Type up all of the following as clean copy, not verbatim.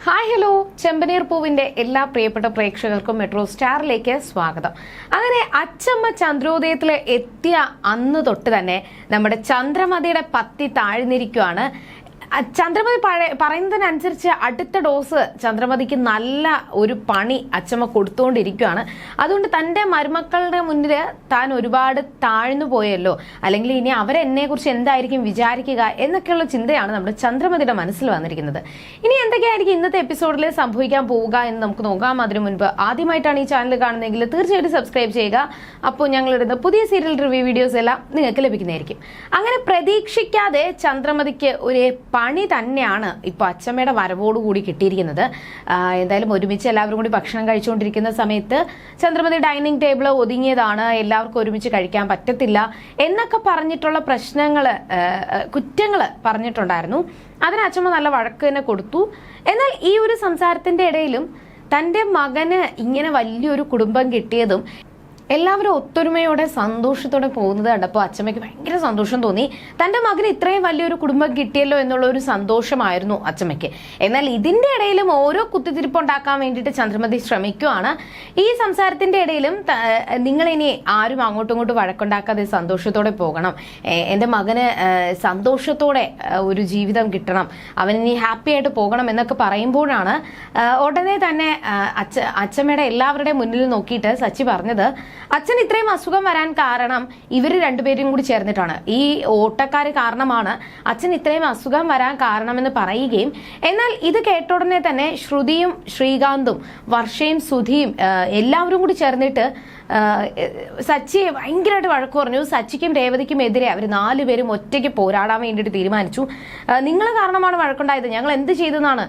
Hi hello, ചെമ്പനീർ പൂവിന്റെ എല്ലാ പ്രിയപ്പെട്ട പ്രേക്ഷകർക്കും മെട്രോ സ്റ്റാറിലേക്ക് സ്വാഗതം. അങ്ങനെ അച്ചമ്മ ചന്ദ്രോദയത്തിൽ എത്തിയ അന്ന് തൊട്ട് തന്നെ നമ്മുടെ ചന്ദ്രമതിയുടെ പത്തി താഴ്ന്നിരിക്കുകയാണ്. ചന്ദ്രമതി പറയുന്നതിനനുസരിച്ച് അടുത്ത ഡോസ് ചന്ദ്രമതിക്ക് നല്ല ഒരു പണി അച്ചമ്മ കൊടുത്തുകൊണ്ടിരിക്കുകയാണ്. അതുകൊണ്ട് തൻ്റെ മരുമക്കളുടെ മുന്നിൽ താൻ ഒരുപാട് താഴ്ന്നു പോയല്ലോ, അല്ലെങ്കിൽ ഇനി അവരെന്നെ കുറിച്ച് എന്തായിരിക്കും വിചാരിക്കുക എന്നൊക്കെയുള്ള ചിന്തയാണ് നമ്മുടെ ചന്ദ്രമതിയുടെ മനസ്സിൽ വന്നിരിക്കുന്നത്. ഇനി എന്തൊക്കെയായിരിക്കും ഇന്നത്തെ എപ്പിസോഡിൽ സംഭവിക്കാൻ പോവുക എന്ന് നമുക്ക് നോക്കാം. അതിനു മുൻപ് ആദ്യമായിട്ടാണ് ഈ ചാനൽ കാണുന്നതെങ്കിൽ തീർച്ചയായിട്ടും സബ്സ്ക്രൈബ് ചെയ്യുക. അപ്പോൾ ഞങ്ങളിടുന്ന പുതിയ സീരിയൽ റിവ്യൂ വീഡിയോസ് എല്ലാം നിങ്ങൾക്ക് ലഭിക്കുന്നതായിരിക്കും. അങ്ങനെ പ്രതീക്ഷിക്കാതെ ചന്ദ്രമതിക്ക് ഒരു പണി തന്നെയാണ് ഇപ്പോൾ അച്ചമ്മയുടെ വരവോടുകൂടി കിട്ടിയിരിക്കുന്നത്. എന്തായാലും ഒരുമിച്ച് എല്ലാവരും കൂടി ഭക്ഷണം കഴിച്ചുകൊണ്ടിരിക്കുന്ന സമയത്ത് ചന്ദ്രമതി ഡൈനിങ് ടേബിൾ ഒതുങ്ങിയതാണ്, എല്ലാവർക്കും ഒരുമിച്ച് കഴിക്കാൻ പറ്റത്തില്ല എന്നൊക്കെ പറഞ്ഞിട്ടുള്ള കുറ്റങ്ങൾ പറഞ്ഞിട്ടുണ്ടായിരുന്നു. അതിന് അച്ചമ്മ നല്ല വഴക്ക് തന്നെ കൊടുത്തു. എന്നാൽ ഈ ഒരു സംസാരത്തിന്റെ ഇടയിലും തൻ്റെ മകന് ഇങ്ങനെ വലിയൊരു കുടുംബം കിട്ടിയതും എല്ലാവരും ഒത്തൊരുമയോടെ സന്തോഷത്തോടെ പോകുന്നത് കണ്ടപ്പോൾ അച്ചമ്മയ്ക്ക് ഭയങ്കര സന്തോഷം തോന്നി. തൻ്റെ മകന് ഇത്രയും വലിയൊരു കുടുംബം കിട്ടിയല്ലോ എന്നുള്ള ഒരു സന്തോഷമായിരുന്നു അച്ചമ്മയ്ക്ക്. എന്നാൽ ഇതിൻ്റെ ഇടയിലും ഓരോ കുത്തിത്തിരിപ്പുണ്ടാക്കാൻ വേണ്ടിയിട്ട് ചന്ദ്രമതി ശ്രമിക്കുവാണ്. ഈ സംസാരത്തിൻ്റെ ഇടയിലും നിങ്ങളിനി ആരും അങ്ങോട്ടും ഇങ്ങോട്ടും വഴക്കുണ്ടാക്കാതെ സന്തോഷത്തോടെ പോകണം, എൻ്റെ മകന് സന്തോഷത്തോടെ ഒരു ജീവിതം കിട്ടണം, അവനിനി ഹാപ്പി ആയിട്ട് പോകണം എന്നൊക്കെ പറയുമ്പോഴാണ് ഉടനെ തന്നെ അച്ചമ്മയുടെ എല്ലാവരുടെയും മുന്നിൽ നോക്കിയിട്ട് സച്ചി പറഞ്ഞത്, അച്ഛൻ ഇത്രയും അസുഖം വരാൻ കാരണം ഇവർ രണ്ടുപേരും കൂടി ചേർന്നിട്ടാണ്, ഈ ഓട്ടക്കാര് കാരണമാണ് അച്ഛൻ ഇത്രയും അസുഖം വരാൻ കാരണമെന്ന് പറയുകയും, എന്നാൽ ഇത് കേട്ട ഉടനെ തന്നെ ശ്രുതിയും ശ്രീകാന്തും വർഷയും സുധിയും എല്ലാവരും കൂടി ചേർന്നിട്ട് സച്ചിയെ ഭയങ്കരമായിട്ട് വഴക്ക് പറഞ്ഞു. സച്ചിക്കും രേവതിക്കും എതിരെ അവർ 4 പേരും ഒറ്റയ്ക്ക് പോരാടാൻ വേണ്ടിയിട്ട് തീരുമാനിച്ചു. നിങ്ങൾ കാരണമാണ് വഴക്കുണ്ടായത്, ഞങ്ങൾ എന്ത് ചെയ്തെന്നാണ്,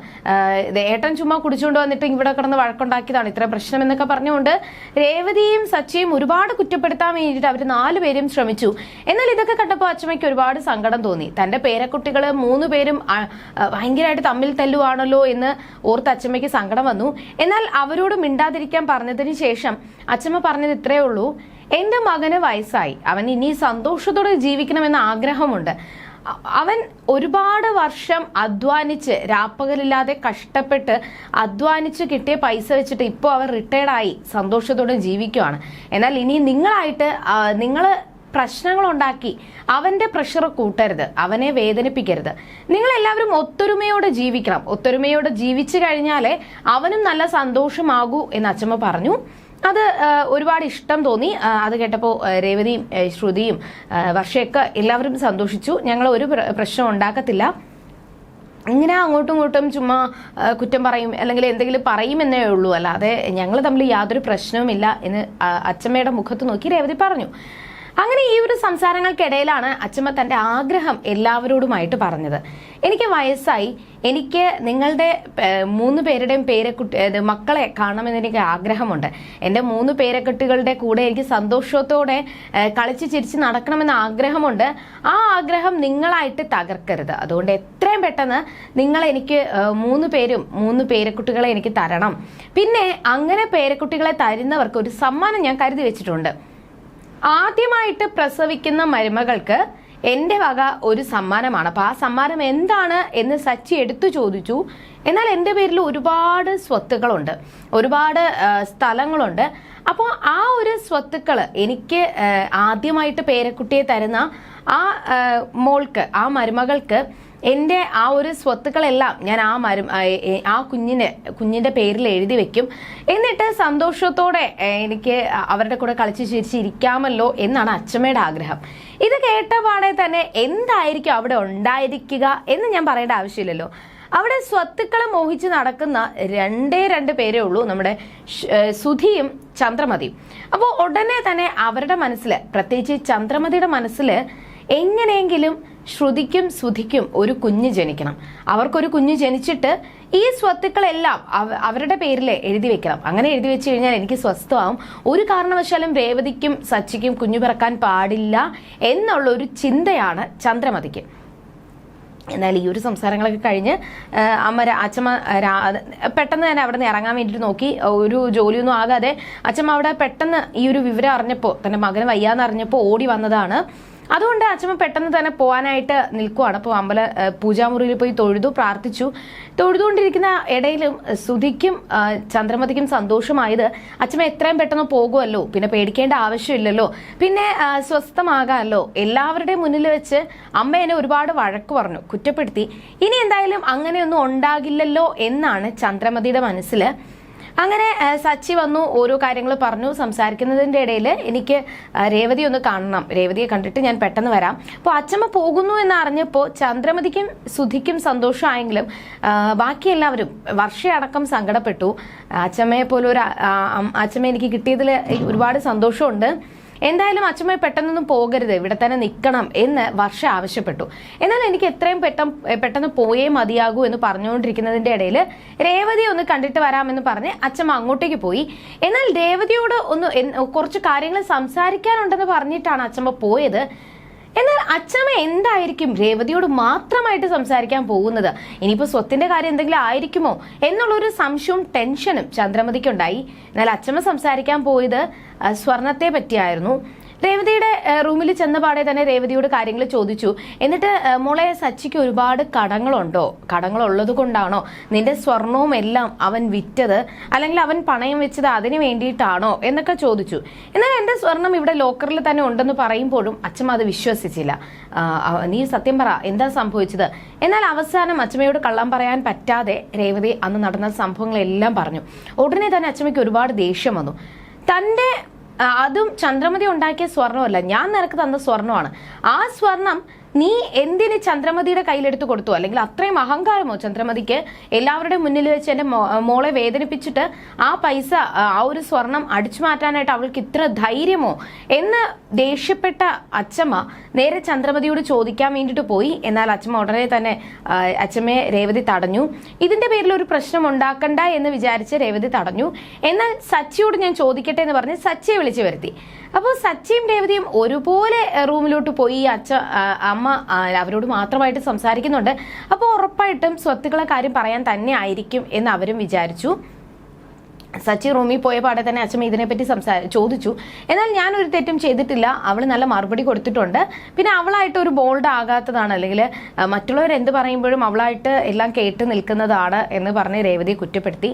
ഏട്ടൻ ചുമ്മാ കുടിച്ചുകൊണ്ട് വന്നിട്ട് ഇവിടെ കിടന്ന് വഴക്കുണ്ടാക്കിയതാണ് ഇത്ര പ്രശ്നം എന്നൊക്കെ പറഞ്ഞുകൊണ്ട് രേവതിയും സച്ചിയും ഒരുപാട് കുറ്റപ്പെടുത്താൻ വേണ്ടിയിട്ട് അവർ 4 പേരും ശ്രമിച്ചു. എന്നാൽ ഇതൊക്കെ കണ്ടപ്പോൾ അച്ചമ്മയ്ക്ക് ഒരുപാട് സങ്കടം തോന്നി. തൻ്റെ പേരക്കുട്ടികൾ 3 പേരും ഭയങ്കരമായിട്ട് തമ്മിൽ തല്ലുവാണല്ലോ എന്ന് ഓർത്ത് അച്ചമ്മയ്ക്ക് സങ്കടം വന്നു. എന്നാൽ അവരോട് മിണ്ടാതിരിക്കാൻ പറഞ്ഞതിന് ശേഷം അച്ചമ്മ പറഞ്ഞത് ഇത്രയേ ഉള്ളൂ, എൻ്റെ മകന് വയസ്സായി, അവൻ ഇനി സന്തോഷത്തോടെ ജീവിക്കണമെന്ന ആഗ്രഹമുണ്ട്. അവൻ ഒരുപാട് വർഷം അധ്വാനിച്ച് രാപ്പകലില്ലാതെ കഷ്ടപ്പെട്ട് അധ്വാനിച്ച് കിട്ടിയ പൈസ വെച്ചിട്ട് ഇപ്പോൾ അവൻ റിട്ടയർഡായി സന്തോഷത്തോടെ ജീവിക്കുകയാണ്. എന്നാൽ ഇനി നിങ്ങൾ പ്രശ്നങ്ങളുണ്ടാക്കി അവൻ്റെ പ്രഷർ കൂട്ടരുത്, അവനെ വേദനിപ്പിക്കരുത്. നിങ്ങളെല്ലാവരും ഒത്തൊരുമയോടെ ജീവിക്കണം, ഒത്തൊരുമയോടെ ജീവിച്ചു കഴിഞ്ഞാലേ അവനും നല്ല സന്തോഷമാകൂ എന്ന് അച്ചമ്മ പറഞ്ഞു. അത് ഒരുപാട് ഇഷ്ടം തോന്നി. അത് കേട്ടപ്പോൾ രേവതിയും ശ്രുതിയും വർഷയൊക്കെ എല്ലാവരും സന്തോഷിച്ചു. ഞങ്ങൾ ഒരു പ്രശ്നം ഉണ്ടാക്കത്തില്ല, ഇങ്ങനെ അങ്ങോട്ടും ഇങ്ങോട്ടും ചുമ്മാ കുറ്റം പറയും അല്ലെങ്കിൽ എന്തെങ്കിലും പറയുമെന്നേ ഉള്ളൂ, അല്ലാതെ ഞങ്ങൾ തമ്മിൽ യാതൊരു പ്രശ്നവുമില്ല എന്ന് അച്ചമ്മയുടെ മുഖത്ത് നോക്കി രേവതി പറഞ്ഞു. അങ്ങനെ ഈ ഒരു സംസാരങ്ങൾക്കിടയിലാണ് അച്ചമ്മ തൻ്റെ ആഗ്രഹം എല്ലാവരോടുമായിട്ട് പറഞ്ഞത്. എനിക്ക് വയസ്സായി, എനിക്ക് നിങ്ങളുടെ 3 പേരുടെയും മക്കളെ കാണണമെന്ന് എനിക്ക് ആഗ്രഹമുണ്ട്. എൻ്റെ 3 പേരക്കുട്ടികളുടെ കൂടെ എനിക്ക് സന്തോഷത്തോടെ കളിച്ച് ചിരിച്ച് നടക്കണമെന്ന് ആഗ്രഹമുണ്ട്. ആ ആഗ്രഹം നിങ്ങളായിട്ട് തകർക്കരുത്. അതുകൊണ്ട് എത്രയും പെട്ടെന്ന് നിങ്ങൾ എനിക്ക് 3 പേരക്കുട്ടികളെ എനിക്ക് തരണം. പിന്നെ അങ്ങനെ പേരക്കുട്ടികളെ തരുന്നവർക്ക് ഒരു സമ്മാനം ഞാൻ കരുതി വെച്ചിട്ടുണ്ട്. ആദ്യമായിട്ട് പ്രസവിക്കുന്ന മരുമകൾക്ക് എൻ്റെ വക ഒരു സമ്മാനമാണ്. അപ്പോൾ ആ സമ്മാനം എന്താണ് എന്ന് സച്ചി എടുത്തു ചോദിച്ചു. എന്നാൽ എൻ്റെ പേരിൽ ഒരുപാട് സ്വത്തുക്കളുണ്ട്, ഒരുപാട് സ്ഥലങ്ങളുണ്ട്. അപ്പോൾ ആ ഒരു സ്വത്തുക്കൾ എനിക്ക് ആദ്യമായിട്ട് പേരക്കുട്ടിയെ തരുന്ന ആ മോൾക്ക്, ആ മരുമകൾക്ക് എൻ്റെ ആ ഒരു സ്വത്തുക്കളെല്ലാം ഞാൻ ആ കുഞ്ഞിൻ്റെ പേരിൽ എഴുതി വെക്കും. എന്നിട്ട് സന്തോഷത്തോടെ എനിക്ക് അവരുടെ കൂടെ കളിച്ച് ചിരിച്ചിരിക്കാമല്ലോ എന്നാണ് അച്ചമ്മയുടെ ആഗ്രഹം. ഇത് കേട്ടപാടെ തന്നെ എന്തായിരിക്കും അവിടെ ഉണ്ടായിരിക്കുക എന്ന് ഞാൻ പറയേണ്ട ആവശ്യമില്ലല്ലോ. അവിടെ സ്വത്തുക്കളെ മോഹിച്ച് നടക്കുന്ന 2 പേരേ ഉള്ളൂ, നമ്മുടെ സുധിയും ചന്ദ്രമതിയും. അപ്പോൾ ഉടനെ തന്നെ അവരുടെ മനസ്സിൽ, പ്രത്യേകിച്ച് ചന്ദ്രമതിയുടെ മനസ്സിൽ, എങ്ങനെയെങ്കിലും ശ്രുതിക്കും സുധിക്കും ഒരു കുഞ്ഞ് ജനിക്കണം, അവർക്കൊരു കുഞ്ഞ് ജനിച്ചിട്ട് ഈ സ്വത്തുക്കളെല്ലാം അവരുടെ പേരിൽ എഴുതി വെക്കണം. അങ്ങനെ എഴുതി വെച്ച് കഴിഞ്ഞാൽ എനിക്ക് സ്വസ്ഥമാവും. ഒരു കാരണവശാലും രേവതിക്കും സച്ചിക്കും കുഞ്ഞു പിറക്കാൻ പാടില്ല എന്നുള്ളൊരു ചിന്തയാണ് ചന്ദ്രമതിക്ക്. എന്നാൽ ഈ ഒരു സംസാരങ്ങളൊക്കെ കഴിഞ്ഞ് അച്ചമ്മ പെട്ടെന്ന് തന്നെ അവിടെ നിന്ന് ഇറങ്ങാൻ വേണ്ടിയിട്ട് നോക്കി. ഒരു ജോലിയൊന്നും ആകാതെ അച്ചമ്മ അവിടെ പെട്ടെന്ന് ഈ ഒരു വിവരം അറിഞ്ഞപ്പോൾ, തൻ്റെ മകന് വയ്യാന്ന് അറിഞ്ഞപ്പോൾ ഓടി വന്നതാണ്. അതുകൊണ്ട് അച്ഛമ്മ പെട്ടെന്ന് തന്നെ പോകാനായിട്ട് നിൽക്കുവാണ്. അപ്പോൾ പൂജാമുറിയിൽ പോയി പ്രാർത്ഥിച്ചു. തൊഴുതുകൊണ്ടിരിക്കുന്ന ഇടയിലും സുധിക്കും ചന്ദ്രമതിക്കും സന്തോഷമായത് അച്ഛമ്മ എത്രയും പെട്ടെന്ന് പോകുമല്ലോ, പിന്നെ പേടിക്കേണ്ട ആവശ്യമില്ലല്ലോ, പിന്നെ സ്വസ്ഥമാകാമല്ലോ. എല്ലാവരുടെയും മുന്നിൽ വെച്ച് അമ്മ എന്നെ ഒരുപാട് വഴക്ക് പറഞ്ഞു, കുറ്റപ്പെടുത്തി. ഇനി എന്തായാലും അങ്ങനെയൊന്നും ഉണ്ടാകില്ലല്ലോ എന്നാണ് ചന്ദ്രമതിയുടെ മനസ്സിൽ. അങ്ങനെ സച്ചി വന്നു, ഓരോ കാര്യങ്ങൾ പറഞ്ഞു. സംസാരിക്കുന്നതിൻ്റെ ഇടയിൽ എനിക്ക് രേവതി ഒന്ന് കാണണം, രേവതിയെ കണ്ടിട്ട് ഞാൻ പെട്ടെന്ന് വരാം. അപ്പോൾ അച്ഛമ്മ പോകുന്നു എന്ന് അറിഞ്ഞപ്പോൾ ചന്ദ്രമതിക്കും സുധിക്കും സന്തോഷമായെങ്കിലും ബാക്കി എല്ലാവരും വർഷയടക്കം സങ്കടപ്പെട്ടു. അച്ഛമ്മയെ പോലെ അച്ഛമ്മ എനിക്ക് കിട്ടിയതിൽ ഒരുപാട് സന്തോഷമുണ്ട്. എന്തായാലും അച്ഛമ്മ പെട്ടെന്നൊന്നും പോകരുത്, ഇവിടെ തന്നെ നിൽക്കണം എന്ന് വർഷ ആവശ്യപ്പെട്ടു. എന്നാൽ എനിക്ക് എത്രയും പെട്ടെന്ന് പോയേ മതിയാകൂ എന്ന് പറഞ്ഞുകൊണ്ടിരിക്കുന്നതിന്റെ ഇടയിൽ രേവതി ഒന്ന് കണ്ടിട്ട് വരാമെന്ന് പറഞ്ഞ് അച്ഛമ്മ അങ്ങോട്ടേക്ക് പോയി. എന്നാൽ രേവതിയോട് കുറച്ച് കാര്യങ്ങൾ സംസാരിക്കാനുണ്ടെന്ന് പറഞ്ഞിട്ടാണ് അച്ഛമ്മ പോയത്. എന്നാൽ അച്ഛമ്മ എന്തായിരിക്കും രേവതിയോട് മാത്രമായിട്ട് സംസാരിക്കാൻ പോകുന്നത്? ഇനിയിപ്പോൾ സ്വത്തിന്റെ കാര്യം എന്തെങ്കിലും ആയിരിക്കുമോ എന്നുള്ളൊരു സംശയവും ടെൻഷനും ചന്ദ്രമതിക്കുണ്ടായി. എന്നാൽ അച്ഛമ്മ സംസാരിക്കാൻ പോയത് സ്വർണത്തെ പറ്റിയായിരുന്നു. രേവതിയുടെ റൂമിൽ ചെന്ന പാടെ തന്നെ രേവതിയോട് കാര്യങ്ങൾ ചോദിച്ചു. എന്നിട്ട് മോളെ, സച്ചിക്ക് ഒരുപാട് കടങ്ങളുണ്ടോ? കടങ്ങളുള്ളത് കൊണ്ടാണോ നിന്റെ സ്വർണവും എല്ലാം അവൻ വിറ്റത്, അല്ലെങ്കിൽ അവൻ പണയം വെച്ചത് അതിന് വേണ്ടിയിട്ടാണോ എന്നൊക്കെ ചോദിച്ചു. എന്നാൽ എൻ്റെ സ്വർണം ഇവിടെ ലോക്കറിൽ തന്നെ ഉണ്ടെന്ന് പറയുമ്പോഴും അച്ഛമ്മ അത് വിശ്വസിച്ചില്ല. നീ സത്യം പറ, എന്താ സംഭവിച്ചത്? എന്നാൽ അവസാനം അച്ഛമ്മയോട് കള്ളം പറയാൻ പറ്റാതെ രേവതി അന്ന് നടന്ന സംഭവങ്ങളെല്ലാം പറഞ്ഞു. ഉടനെ തന്നെ അച്ഛമ്മയ്ക്ക് ഒരുപാട് ദേഷ്യം വന്നു. അതും ചന്ദ്രമതി ഉണ്ടാക്കിയ സ്വർണ്ണമല്ല, ഞാൻ നിനക്ക് തന്ന സ്വർണ്ണമാണ്. ആ സ്വർണം നീ എന്തിന് ചന്ദ്രമതിയുടെ കയ്യിലെടുത്ത് കൊടുത്തു? അല്ലെങ്കിൽ അത്രയും അഹങ്കാരമോ ചന്ദ്രമതിക്ക്? എല്ലാവരുടെയും മുന്നിൽ വെച്ച് എൻ്റെ മോളെ വേദനിപ്പിച്ചിട്ട് ആ പൈസ, ആ ഒരു സ്വർണം അടിച്ചു മാറ്റാനായിട്ട് അവൾക്ക് ഇത്ര ധൈര്യമോ എന്ന് ദേഷ്യപ്പെട്ട അച്ഛമ്മ നേരെ ചന്ദ്രമതിയോട് ചോദിക്കാൻ വേണ്ടിയിട്ട് പോയി. എന്നാൽ അച്ഛമ്മ ഉടനെ തന്നെ അച്ഛമ്മയെ രേവതി തടഞ്ഞു. ഇതിന്റെ പേരിൽ ഒരു പ്രശ്നം ഉണ്ടാക്കണ്ട എന്ന് വിചാരിച്ച് രേവതി തടഞ്ഞു. എന്നാൽ സച്ചിയോട് ഞാൻ ചോദിക്കട്ടെ എന്ന് പറഞ്ഞ് സച്ചിയെ വിളിച്ചു വരുത്തി. അപ്പോൾ സച്ചിയും രേവതിയും ഒരുപോലെ റൂമിലോട്ട് പോയി. അമ്മ അവരോട് മാത്രമായിട്ട് സംസാരിക്കുന്നുണ്ട്. അപ്പോൾ ഉറപ്പായിട്ടും സ്വത്തുക്കളെ കാര്യം പറയാൻ തന്നെ ആയിരിക്കും എന്ന് അവരും വിചാരിച്ചു. സച്ചി റൂമിൽ പോയ പാടെ തന്നെ അച്ഛമ്മ ഇതിനെപ്പറ്റി ചോദിച്ചു. എന്നാൽ ഞാനൊരു തെറ്റും ചെയ്തിട്ടില്ല, അവൾ നല്ല മറുപടി കൊടുത്തിട്ടുണ്ട്. പിന്നെ അവളായിട്ട് ഒരു ബോൾഡ് ആകാത്തതാണ്, അല്ലെങ്കിൽ മറ്റുള്ളവർ എന്ത് പറയുമ്പോഴും അവളായിട്ട് എല്ലാം കേട്ട് നിൽക്കുന്നതാണ് എന്ന് പറഞ്ഞ് രേവതിയെ കുറ്റപ്പെടുത്തി.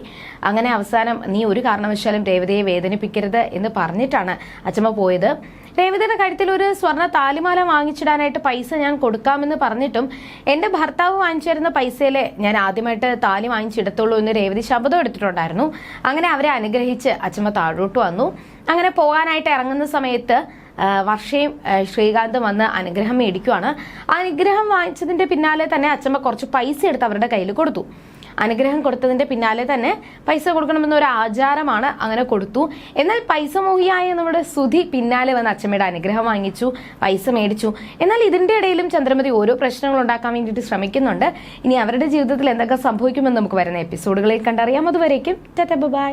അങ്ങനെ അവസാനം നീ ഒരു കാരണവശാലും രേവതിയെ വേദനിപ്പിക്കരുത് എന്ന് പറഞ്ഞിട്ടാണ് അച്ഛമ്മ പോയത്. രേവതിയുടെ കഴുത്തിൽ ഒരു സ്വർണ്ണ താലിമാല വാങ്ങിച്ചിടാനായിട്ട് പൈസ ഞാൻ കൊടുക്കാമെന്ന് പറഞ്ഞിട്ടും എൻ്റെ ഭർത്താവ് വാങ്ങിച്ചിരുന്ന പൈസയിലെ ഞാൻ ആദ്യമായിട്ട് താലി വാങ്ങിച്ചിടത്തുള്ളൂ എന്ന് രേവതി ശബ്ദം എടുത്തിട്ടുണ്ടായിരുന്നു. അങ്ങനെ അവരെ അനുഗ്രഹിച്ച് അച്ഛമ്മ താഴോട്ട് വന്നു. അങ്ങനെ പോകാനായിട്ട് ഇറങ്ങുന്ന സമയത്ത് വർഷയും ശ്രീകാന്തും വന്ന് അനുഗ്രഹം മേടിക്കുവാണ്. അനുഗ്രഹം വാങ്ങിച്ചതിന്റെ പിന്നാലെ തന്നെ അച്ഛമ്മ കുറച്ച് പൈസ എടുത്ത് അവരുടെ കയ്യിൽ കൊടുത്തു. അനുഗ്രഹം കൊടുത്തതിന്റെ പിന്നാലെ തന്നെ പൈസ കൊടുക്കണമെന്ന ഒരു ആചാരമാണ്, അങ്ങനെ കൊടുത്തു. എന്നാൽ പൈസ മോഹിയായ നമ്മുടെ സുധി പിന്നാലെ വന്ന് അച്ഛമ്മയുടെ അനുഗ്രഹം വാങ്ങിച്ചു, പൈസ മേടിച്ചു. എന്നാൽ ഇതിന്റെ ഇടയിലും ചന്ദ്രമതി ഓരോ പ്രശ്നങ്ങൾ ഉണ്ടാക്കാൻ വേണ്ടിയിട്ട് ശ്രമിക്കുന്നുണ്ട്. ഇനി അവരുടെ ജീവിതത്തിൽ എന്തൊക്കെ സംഭവിക്കുമെന്ന് നമുക്ക് വരുന്ന എപ്പിസോഡുകളിൽ കണ്ടറിയാം. അതുവരേക്കും ടാറ്റാ ബൈ.